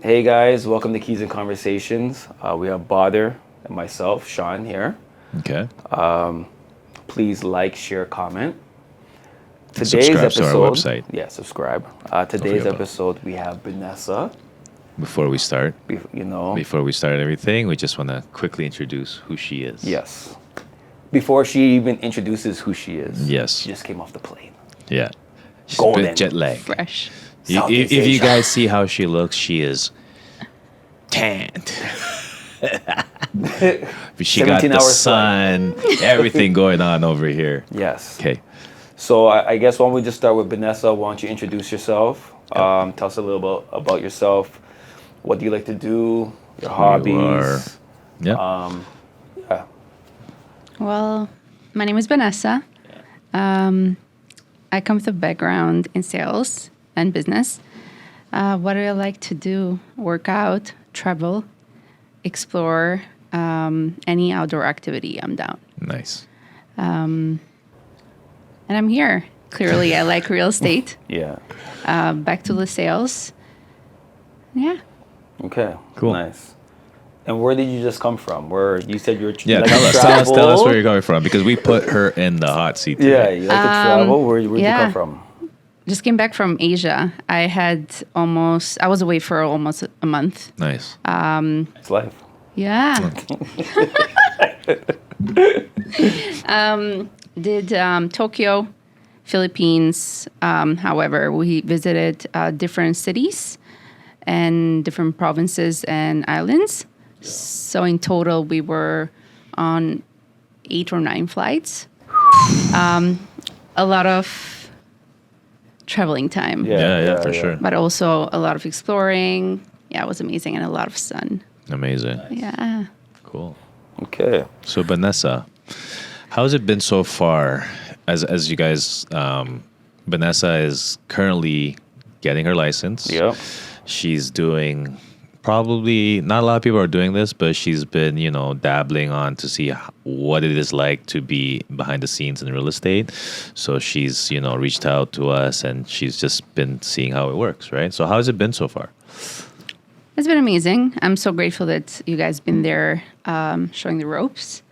Hey guys, welcome to Keys and Conversations. We have Bader and myself, Sean, here. Okay. Please like, share, comment. Subscribe to our website. Yeah, subscribe. forget Today's about it. episode, we have Benesa. Before we start, You know, before we start everything, we just want to quickly introduce who she is. yes. Before she even introduces who she is, Yes. she just came off the plane. Yeah. She's a Golden. bit jet lagged. Fresh. Southeast If you Asia. guys see how she looks, she is tanned. She got 17 the hours sun, everything going on over here. Yes. Okay. So I guess why don't we just start with Benesa? Why don't you introduce yourself? Tell us a little bit about yourself. What do you like to do? Your hobbies? Yeah. Yeah. Well, my name is Benesa. I come with a background in sales and business. What do I like to do? Work out, travel, explore, any outdoor activity. I'm down. Nice. And I'm here. Clearly, I like real estate. Yeah. Back to the sales. Yeah. Okay. Cool. Nice. And where did you just come from? Where you said you were Yeah, like tell to us travel? where you're going from, because we put her in the hot seat Yeah, today. you like to travel. Where'd you yeah. come from? Just came back from Asia. I was away for almost a month. Nice. It's life. Yeah. Did Tokyo, Philippines. However, we visited different cities and different provinces and islands. So in total, we were on 8 or 9 flights. A lot of traveling time, Yeah, for sure. but also a lot of exploring. Yeah, it was amazing and a lot of sun. Amazing. Yeah. Cool. Okay. So Benesa, how's it been so far? As you guys, Benesa is currently getting her license. Yep. She's doing, probably not a lot of people are doing this, but she's been, dabbling on to see what it is like to be behind the scenes in real estate. So she's, reached out to us and she's just been seeing how it works, right? So how's it been so far? It's been amazing. I'm so grateful that you guys been there showing the ropes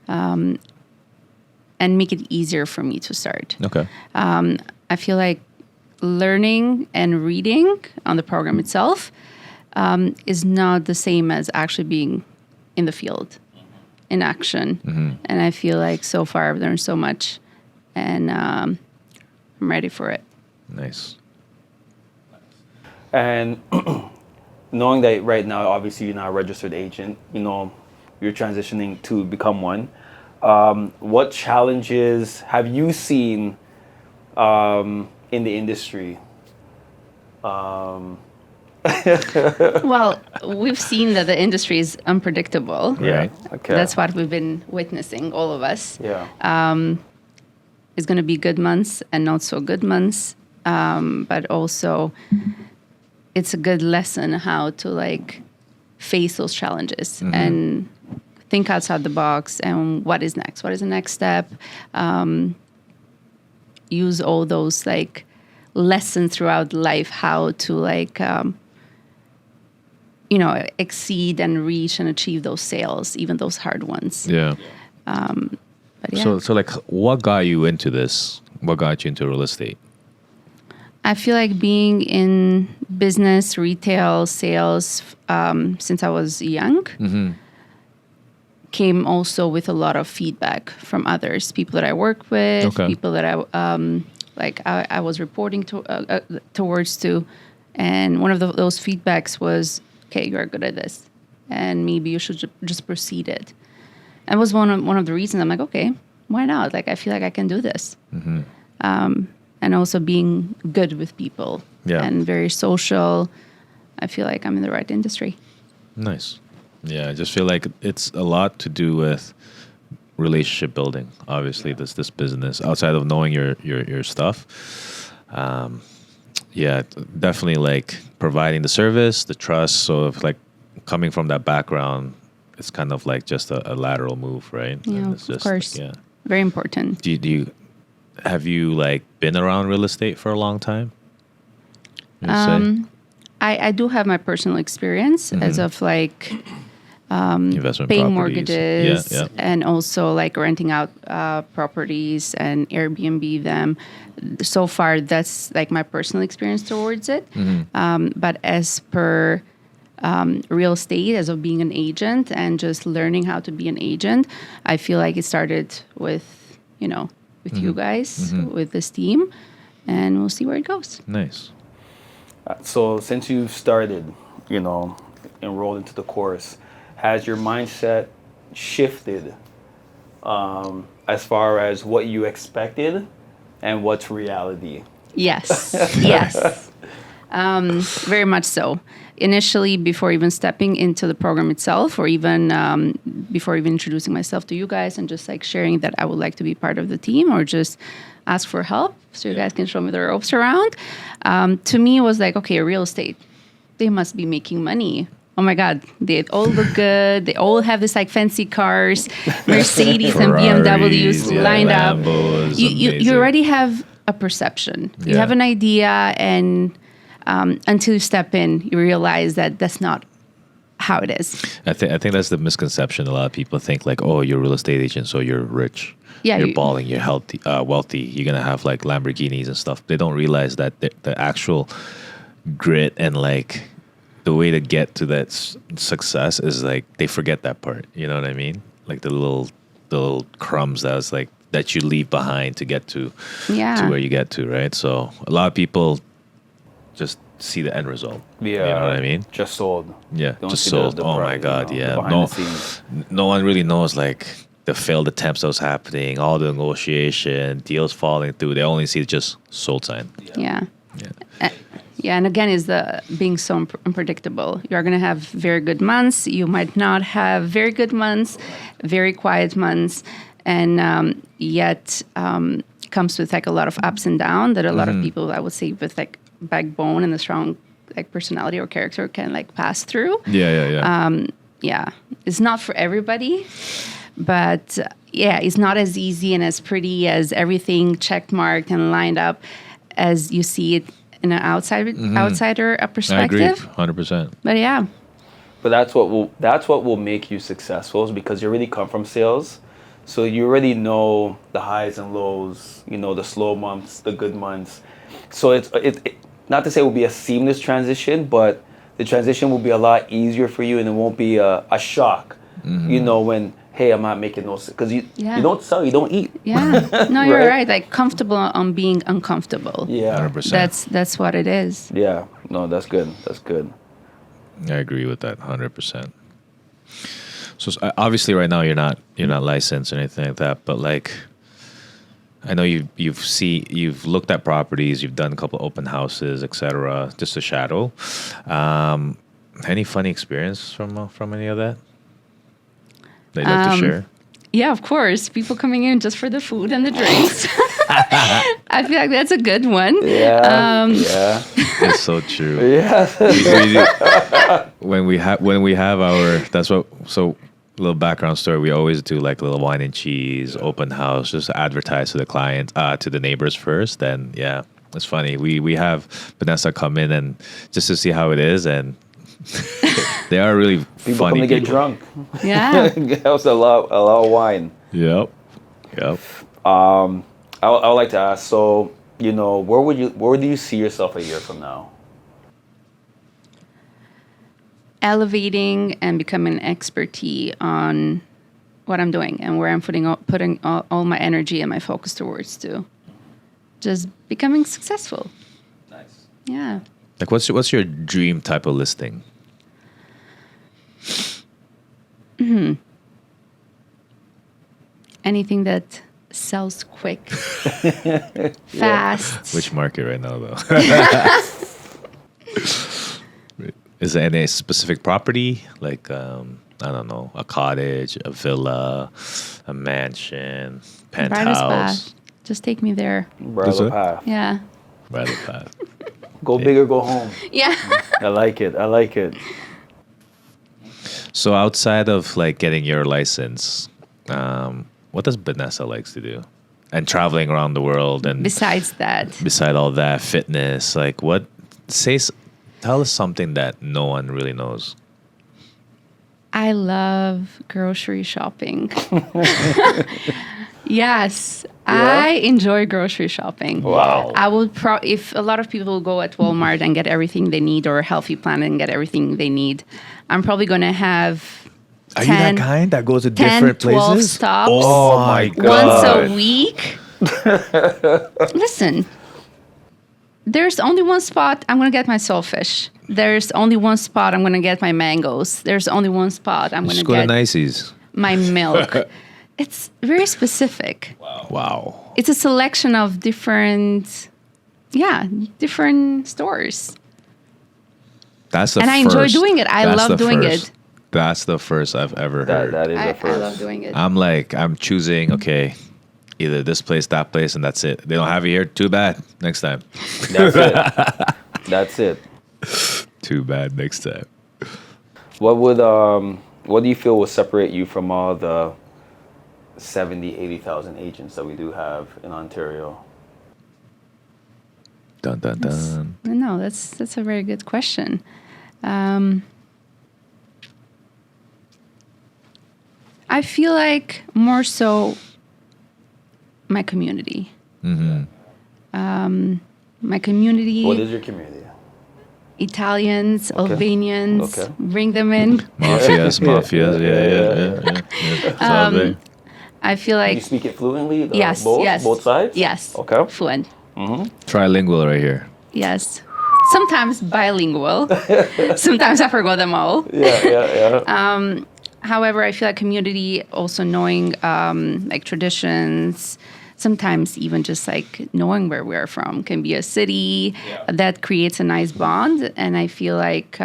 and make it easier for me to start. Okay. I feel like learning and reading on the program itself is not the same as actually being in the field, in action. Mm-hmm. And I feel like so far I've learned so much and I'm ready for it. Nice. And knowing that right now, obviously you're not a registered agent, you're transitioning to become one. What challenges have you seen in the industry? Well, we've seen that the industry is unpredictable. Right. Okay. That's what we've been witnessing, all of us. Yeah. It's going to be good months and not so good months. But also, it's a good lesson how to face those challenges and think outside the box and what is next? What is the next step? Use all those lessons throughout life, how to exceed and reach and achieve those sales, even those hard ones. Yeah. But yeah. So what got you into this? What got you into real estate? I feel like being in business, retail, sales, since I was young, came also with a lot of feedback from others, people that I work with, Okay. people that I was reporting towards to, and one of those feedbacks was, "Okay, you are good at this, and maybe you should just proceed it." And was one of the reasons I'm like, okay, why not? I feel like I can do this. And also being good with people and very social. I feel like I'm in the right industry. Nice. Yeah, I just feel like it's a lot to do with relationship building. Obviously, this business outside of knowing your stuff. Definitely providing the service, the trust. So if coming from that background, it's kind of just a lateral move, right? Yeah, And it's of just, course. Very important. Do you have you been around real estate for a long time? You'd say? I do have my personal experience as of like Investment paying properties. mortgages Yeah. and also like renting out properties and Airbnb them. So far, that's like my personal experience towards it. But as per real estate, as of being an agent and just learning how to be an agent, I feel like it started with, with you guys, with this team, and we'll see where it goes. Nice. So since you started, enrolled into the course, has your mindset shifted as far as what you expected and what's reality? Yes, yes. Very much so. Initially, before even stepping into the program itself, or even before even introducing myself to you guys and just like sharing that I would like to be part of the team or just ask for help so you guys can show me the ropes around, to me it was like, okay, real estate, they must be making money. Oh my God, they all look good. They all have this like fancy cars, Mercedes and BMWs lined up. Lambos, You already have a perception. You have an idea, and until you step in, you realize that that's not how it is. I think that's the misconception. A lot of people think like, oh, you're a real estate agent, so you're rich. Yeah, you're balling, you're healthy, wealthy. You're gonna have like Lamborghinis and stuff. They don't realize that the actual grit and like the way to get to that success is like they forget that part. You know what I mean? Like the little crumbs that you leave behind to get to where you get to, right? So a lot of people just see the end result. Yeah, you know what I mean? Just sold. Yeah, Don't just see sold. the Oh my bride, God, the yeah. behind the scenes. No one really knows like the failed attempts that was happening, all the negotiation, deals falling through. They only see just sold sign. Yeah. Yeah. Yeah, and again, is the being so unpredictable. You're going to have very good months. You might not have very good months, very quiet months, and yet comes with like a lot of ups and downs that a lot of people, I would say, with like backbone and a strong like personality or character can like pass through. Yeah. It's not for everybody, but it's not as easy and as pretty as everything checkmarked and lined up as you see it in an outsider perspective. I agree, 100%. But yeah. But that's what will make you successful, is because you already come from sales, so you already know the highs and lows, the slow months, the good months. So it's not to say it will be a seamless transition, but the transition will be a lot easier for you, and it won't be a shock. When hey, I'm not making those, because you don't sell, you don't eat. Yeah, no, you're right. Like comfortable on being uncomfortable. Yeah, 100%. That's what it is. Yeah, no, that's good. That's good. I agree with that 100%. So obviously, right now you're not licensed or anything like that, but like, I know you've looked at properties, you've done a couple of open houses, etc. Just a shadow. Any funny experience from any of that you'd like to share? Yeah, of course. People coming in just for the food and the drinks. I feel like that's a good one. Yeah, It's so true. Yeah. When we have our little background story, we always do like a little wine and cheese open house, just to advertise to the client, to the neighbors first. Then it's funny. We have Benesa come in and just to see how it is, and they are really People funny come to get drunk. Yeah. That was a lot of wine. Yep. I would like to ask, so, where do you see yourself a year from now? Elevating and becoming an expertise on what I'm doing and where I'm putting all my energy and my focus towards to. Just becoming successful. Nice. Yeah. Like, what's your dream type of listing? Anything that sells quick, fast. Which market right now, though? Is there any specific property? Like, I don't know, a cottage, a villa, a mansion, Brightest penthouse? path. Just take me there. Bridal path. Yeah. Bridal path. Go big or go home. Yeah. I like it. So outside of like getting your license, what does Benesa likes to do? And traveling around the world, and Besides that. beside all that, fitness, like what? Tell us something that no one really knows. I love grocery shopping. Yes, I enjoy grocery shopping. Wow. I would if a lot of people go at Walmart and get everything they need, or Healthy Planet and get everything they need, I'm probably going to have Are you that kind that goes to 10, different 12 places? stops Oh my God. once a week. Listen, there's only one spot I'm going to get my saltfish. There's only one spot I'm going to get my mangoes. There's only one spot I'm going Just to go to get Nicey's. my milk. It's very specific. Wow. It's a selection of different stores. That's the And first. I enjoy doing it. I That's love the doing first. it. That's the first I've ever heard. That is the I first. love doing it. I'm choosing, okay, either this place, that place, and that's it. They don't have it here. Too bad. Next time. That's it. That's it. Too bad. Next time. What do you feel will separate you from all the 70, 80,000 agents that we do have in Ontario? Dun dun dun. No, that's a very good question. I feel like more so my community. Mm-hmm. My community, What is your community? Italians, Okay. Albanians, Okay. bring them in. Mafias. Yeah. It's all big. I feel You like speak it fluently? yes, Both? yes, Both sides? yes, Okay. fluent. Trilingual right here. Yes, sometimes bilingual. Sometimes I forgot them all. Yeah. However, I feel like community, also knowing like traditions, sometimes even just like knowing where we're from can be a city that creates a nice bond. And I feel like,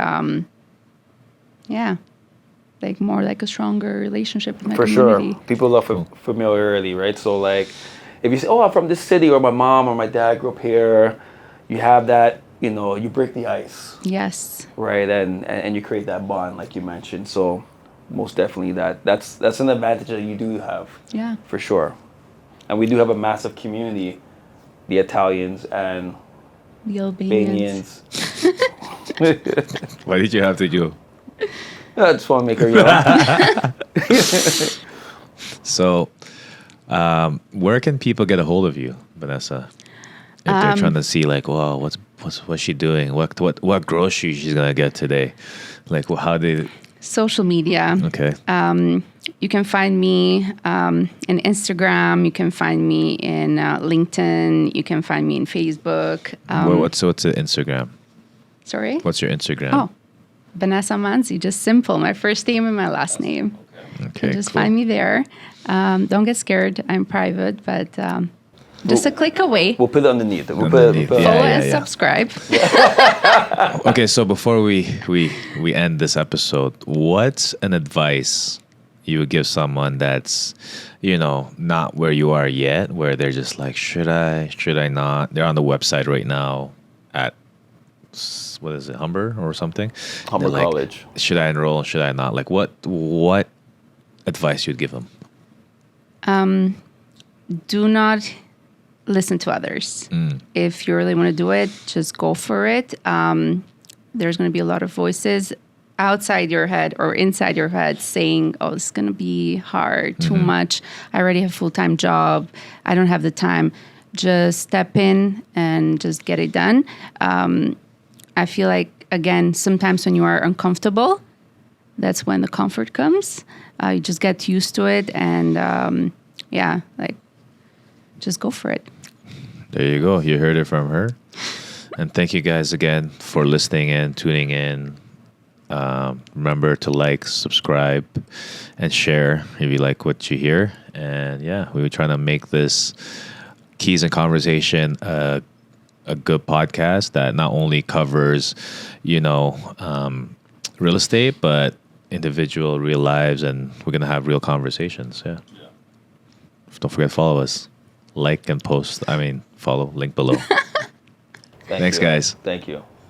like more like a stronger relationship with my For community. sure. People love familiarity, right? So like, if you say, oh, I'm from this city, or my mom or my dad grew up here, you have that, you break the ice, Yes. right? And you create that bond, like you mentioned. So most definitely that's an advantage that you do have. Yeah. For sure. And we do have a massive community, the Italians and The Albanians. Albanians. Why did you have to do? I just want to make her young. So, where can people get a hold of you, Benesa? If they're trying to see, like, wow, what's she doing? What groceries she's gonna get today? Like, how they? Social media. Okay. You can find me in Instagram. You can find me in LinkedIn. You can find me in Facebook. What's the Instagram? Sorry? What's your Instagram? Oh, Benesa Manzi. Just simple. My first name and my last name. Okay. Just Cool. find me there. Don't get scared. I'm private, but just a click away. We'll put it underneath. Underneath, Follow yeah. and subscribe. Okay, so before we end this episode, what's an advice you would give someone that's, not where you are yet, where they're just like, should I not? They're on the website right now at, what is it, Humber or something? Humber They're like, College. should I enroll? Should I not? Like, what advice you'd give them? Do not listen to others. If you really want to do it, just go for it. There's going to be a lot of voices outside your head or inside your head saying, oh, it's going to be hard, too much. I already have a full-time job. I don't have the time. Just step in and just get it done. I feel like, again, sometimes when you are uncomfortable, that's when the comfort comes. You just get used to it and, just go for it. There you go. You heard it from her. And thank you guys again for listening and tuning in. Remember to like, subscribe, and share if you like what you hear. And we were trying to make this Keys and Conversation a good podcast that not only covers, real estate, but individual real lives, and we're going to have real conversations. Yeah. Don't forget to follow us. Like and post. Follow. Link below. Thanks, Thanks, guys. Thank you.